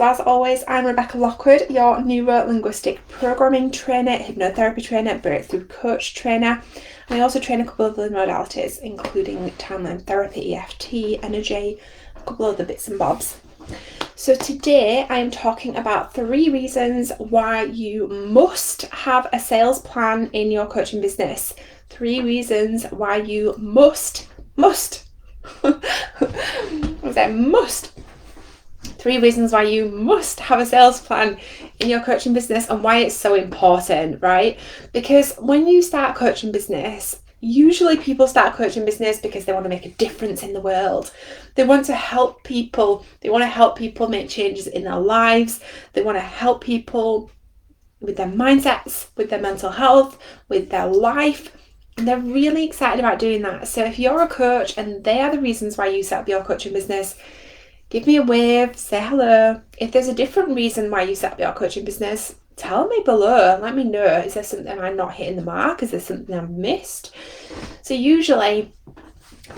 So as always, I'm Rebecca Lockwood, your Neuro Linguistic Programming trainer, hypnotherapy trainer, breakthrough coach trainer. And I also train a couple of other modalities, including timeline therapy, EFT, energy, a couple of other bits and bobs. So today I am talking about 3 reasons why you must have a sales plan in your coaching business. 3 reasons why you must. 3 reasons why you must have a sales plan in your coaching business and why it's so important, right? Because when you start coaching business, usually people start coaching business because they want to make a difference in the world. They want to help people. They want to help people make changes in their lives. They want to help people with their mindsets, with their mental health, with their life. And they're really excited about doing that. So if you're a coach and they are the reasons why you set up your coaching business, give me a wave, say hello. If there's a different reason why you set up your coaching business, tell me below. Let me know. Is there something I'm not hitting the mark? Is there something I've missed? So usually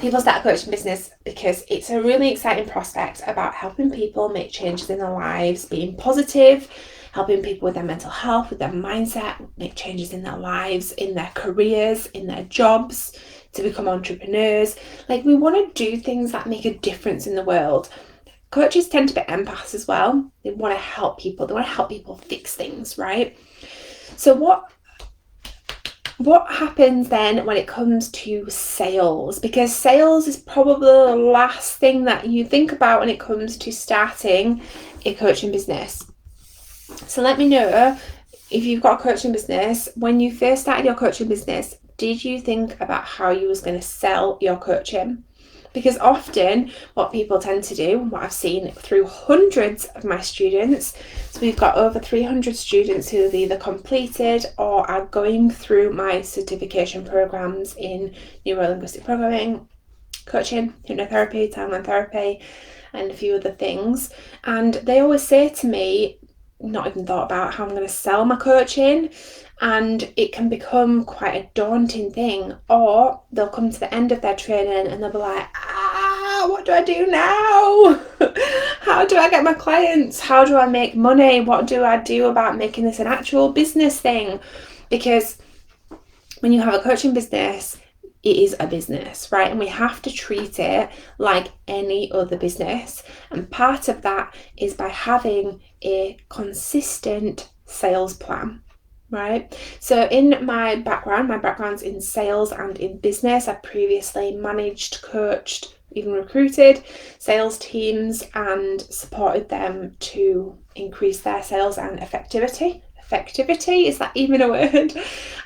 people start a coaching business because it's a really exciting prospect about helping people make changes in their lives, being positive, helping people with their mental health, with their mindset, make changes in their lives, in their careers, in their jobs, to become entrepreneurs. Like, we want to do things that make a difference in the world. Coaches tend to be empaths as well. They want to help people. They want to help people fix things, right? So what happens then when it comes to sales? Because sales is probably the last thing that you think about when it comes to starting a coaching business. So let me know, if you've got a coaching business, when you first started your coaching business, did you think about how you was going to sell your coaching? Because often what people tend to do, what I've seen through hundreds of my students, so we've got over 300 students who have either completed or are going through my certification programs in Neuro Linguistic Programming, coaching, hypnotherapy, timeline therapy, and a few other things. And they always say to me, not even thought about how I'm going to sell my coaching, and it can become quite a daunting thing. Or they'll come to the end of their training and they'll be like, what do I do now? How do I get my clients? How do I make money? What do I do about making this an actual business thing? Because when you have a coaching business, it is a business, right? And we have to treat it like any other business. And part of that is by having a consistent sales plan, right? So in my background's in sales and in business. I previously managed, coached, even recruited sales teams and supported them to increase their sales and effectivity. Is that even a word?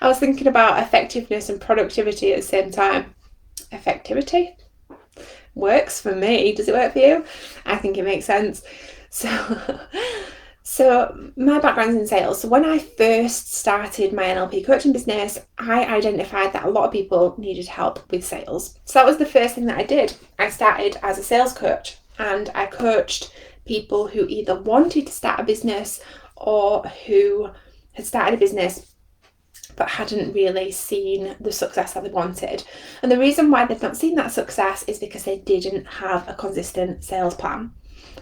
I was thinking about effectiveness and productivity at the same time. Effectivity works for me. Does it work for you? I think it makes sense. So my background's in sales. So when I first started my NLP coaching business, I identified that a lot of people needed help with sales. So that was the first thing that I did. I started as a sales coach, and I coached people who either wanted to start a business or who had started a business but hadn't really seen the success that they wanted. And the reason why they've not seen that success is because they didn't have a consistent sales plan.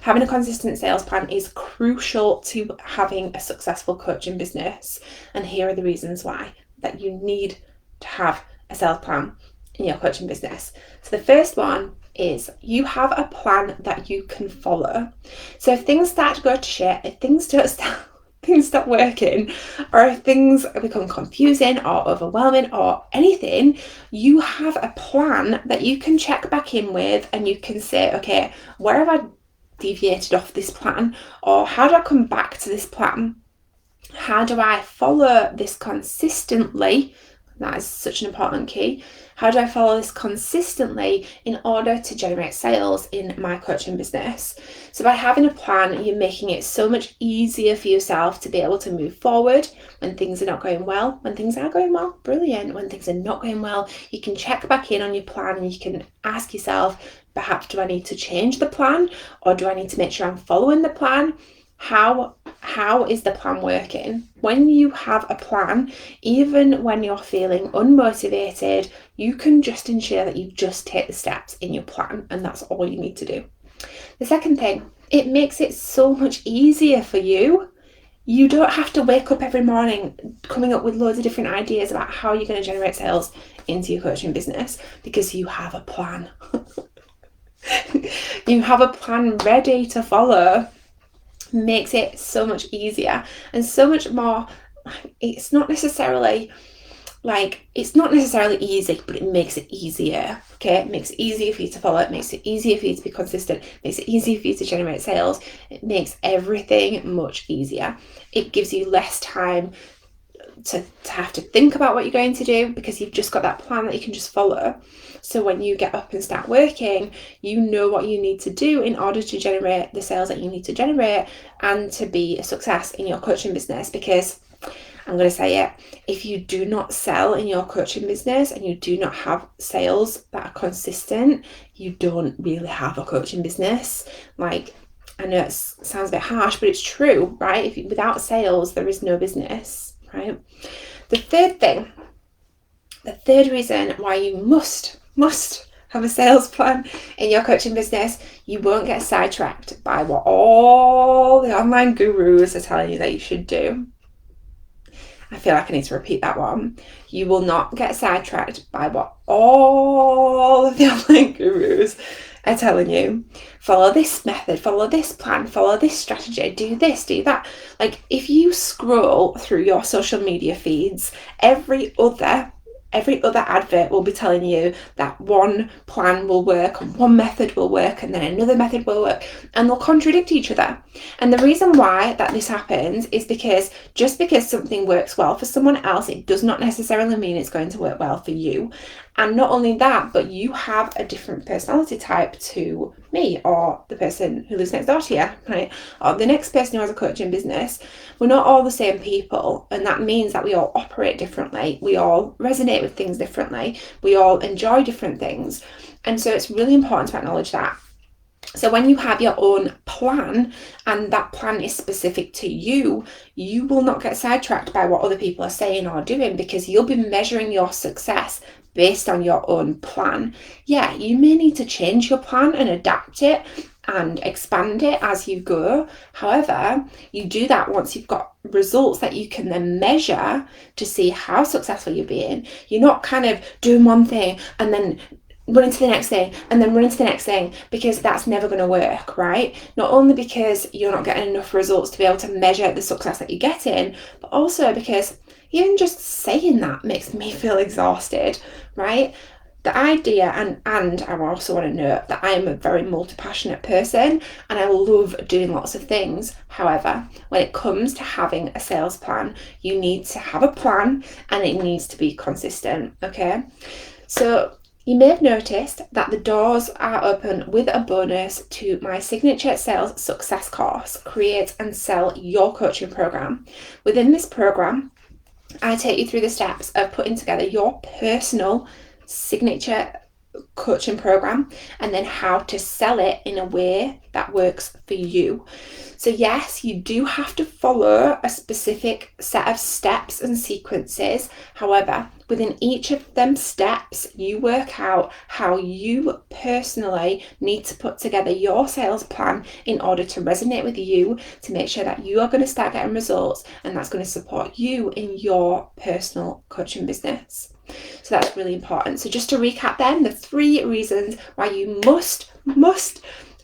Having a consistent sales plan is crucial to having a successful coaching business. And here are the reasons why that you need to have a sales plan in your coaching business. So the first one is you have a plan that you can follow. So if things start to go to shit, if things stop working, or if things become confusing or overwhelming or anything, you have a plan that you can check back in with, and you can say, okay, where have I deviated off this plan? Or how do I come back to this plan? How do I follow this consistently? That is such an important key. How do I follow this consistently in order to generate sales in my coaching business? So by having a plan, you're making it so much easier for yourself to be able to move forward when things are not going well. When things are going well, brilliant. When things are not going well, you can check back in on your plan and you can ask yourself, perhaps, do I need to change the plan, or do I need to make sure I'm following the plan? How is the plan working? When you have a plan, even when you're feeling unmotivated, you can just ensure that you just take the steps in your plan, and that's all you need to do. The second thing, it makes it so much easier for you. You don't have to wake up every morning coming up with loads of different ideas about how you're going to generate sales into your coaching business, because you have a plan. You have a plan ready to follow. Makes it so much easier and so much more. It's not necessarily easy, but it makes it easier. Okay, it makes it easier for you to follow. It makes it easier for you to be consistent. It makes it easier for you to generate sales. It makes everything much easier. It gives you less time to have to think about what you're going to do, because you've just got that plan that you can just follow. So when you get up and start working, you know what you need to do in order to generate the sales that you need to generate and to be a success in your coaching business. Because I'm going to say it, if you do not sell in your coaching business and you do not have sales that are consistent, you don't really have a coaching business. Like, I know it sounds a bit harsh, but it's true, right? Without sales, there is no business, right? The third reason why you must have a sales plan in your coaching business, you won't get sidetracked by what all the online gurus are telling you that you should do. I feel like I need to repeat that one. You will not get sidetracked by what all of the online gurus are telling you. Follow this method, follow this plan, follow this strategy, do this, do that. Like, if you scroll through your social media feeds, every other advert will be telling you that one plan will work and one method will work and then another method will work, and they'll contradict each other. And the reason why that this happens is because just because something works well for someone else, it does not necessarily mean it's going to work well for you. And not only that, but you have a different personality type to me, or the person who lives next door to you, right? Or the next person who has a coaching business. We're not all the same people, and that means that we all operate differently. We all resonate with things differently. We all enjoy different things. And so it's really important to acknowledge that. So when you have your own plan, and that plan is specific to you, you will not get sidetracked by what other people are saying or doing, because you'll be measuring your success based on your own plan. Yeah, you may need to change your plan and adapt it and expand it as you go. However, you do that once you've got results that you can then measure to see how successful you're being. You're not kind of doing one thing and then run into the next thing and then run into the next thing, because that's never going to work, right? Not only because you're not getting enough results to be able to measure the success that you're getting, but also because even just saying that makes me feel exhausted, right? The idea, and I also want to note that I am a very multi-passionate person and I love doing lots of things. However, when it comes to having a sales plan, you need to have a plan and it needs to be consistent, okay? So you may have noticed that the doors are open with a bonus to my signature sales success course, Create and Sell Your Coaching Program. Within this program, I take you through the steps of putting together your personal signature coaching program and then how to sell it in a way that works for you. So yes, you do have to follow a specific set of steps and sequences. However, within each of them steps, you work out how you personally need to put together your sales plan in order to resonate with you, to make sure that you are going to start getting results, and that's going to support you in your personal coaching business. So that's really important. So just to recap then, the 3 reasons why you must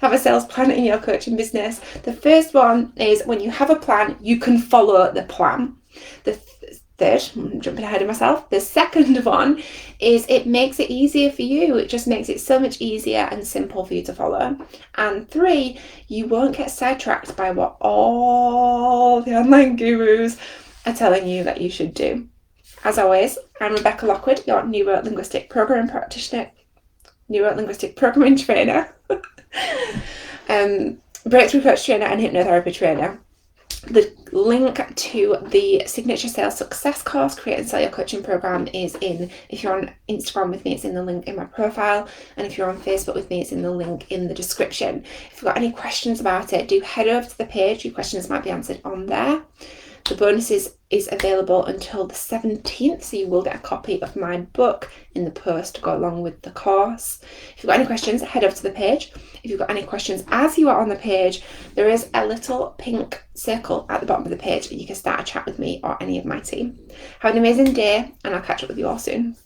have a sales plan in your coaching business. The first one is, when you have a plan, you can follow the plan. The third, I'm jumping ahead of myself. The second one is, it makes it easier for you. It just makes it so much easier and simple for you to follow. And 3, you won't get sidetracked by what all the online gurus are telling you that you should do. As always, I'm Rebecca Lockwood, your Neuro Linguistic Programming practitioner, Neuro Linguistic Programming trainer, breakthrough coach trainer and hypnotherapy trainer. The link to the Signature Sales Success course, Create and Sell Your Coaching Program, is in, if you're on Instagram with me, it's in the link in my profile, and if you're on Facebook with me, it's in the link in the description. If you've got any questions about it, do head over to the page. Your questions might be answered on there. The bonuses is available until the 17th, so you will get a copy of my book in the post to go along with the course. If you've got any questions, head over to the page. If you've got any questions as you are on the page, there is a little pink circle at the bottom of the page and you can start a chat with me or any of my team. Have an amazing day, and I'll catch up with you all soon.